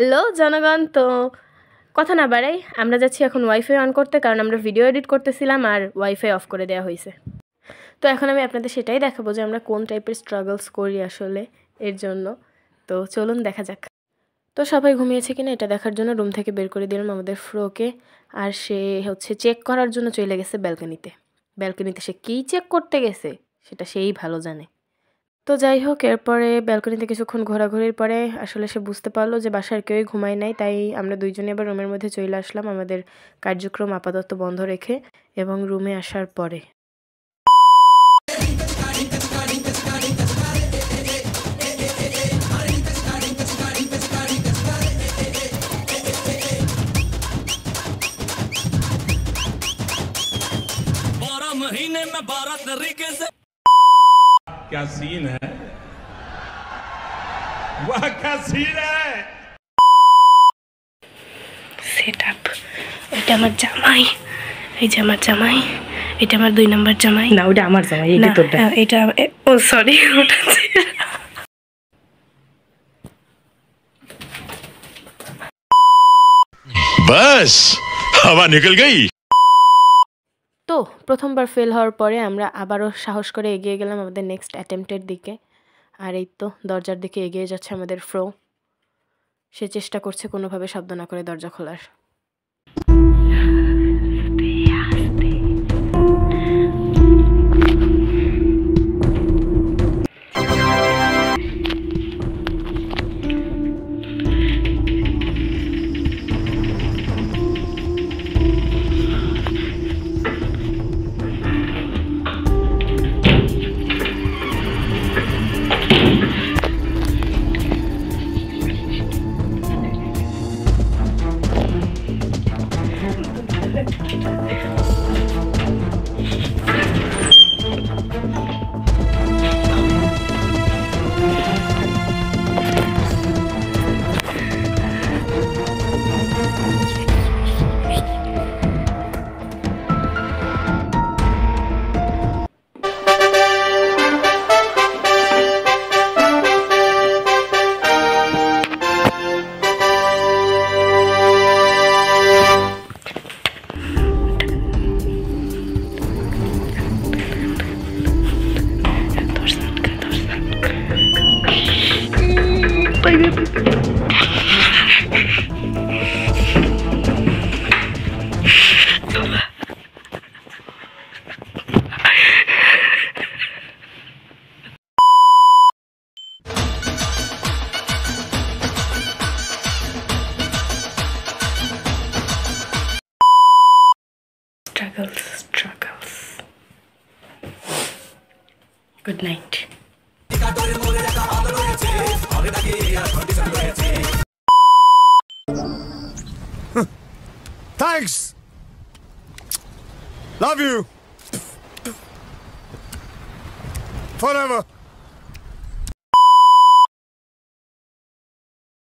Hello জনগণ, তো কথা না বাড়াই, আমরা যাচ্ছি এখন ওয়াইফাই অন করতে, কারণ আমরা ভিডিও এডিট করতেছিলাম আর ওয়াইফাই অফ করে দেওয়া হয়েছে। তো এখন আমি আপনাদের সেটাই দেখাবো যে আমরা কোন টাইপের স্ট্রাগলস করি আসলে এর জন্য। তো চলুন দেখা যাক। তো সবাই ঘুমিয়েছে কিনা এটা দেখার জন্য রুম থেকে বের করে দিলাম আমাদের ফ্রোকে, আর সে চেক করার জন্য চলে গেছে ব্যালকনিতে সে কী চেক করতে গেছে সেটা সেই ভালো জানে। তো যাই হোক, এরপরে ব্যালকনিতে কিছুক্ষণ ঘোরাঘুরির পরে আসলে সে বুঝতে পারলো যে বাসার কেউই ঘুমায় নাই, তাই আমরা দুইজনে আবার রুমের মধ্যে চলে আসলাম আমাদের কার্যক্রম আপাতত বন্ধ রেখে। এবং রুমে আসার পরে महीने में 12 तरीके से क्या सीन है, वह क्या सीन है। সেটআপ, এটা আমার জামাই, এই যে আমার জামাই, এটা আমার 2 নাম্বার জামাই। না ওটা আমার জামাই, এটা তোরটা। এটা ও সরি, ওটা बस हवा निकल गई। তো প্রথমবার ফেল হওয়ার পরে আমরা আবারও সাহস করে এগিয়ে গেলাম আমাদের নেক্সট অ্যাটেম্পটের দিকে। আর এই তো দরজার দিকে এগিয়ে যাচ্ছে আমাদের ফ্রো। সে চেষ্টা করছে কোনোভাবে শব্দ না করে দরজা খোলার। Struggles. Good night. Thanks. Love you. Forever.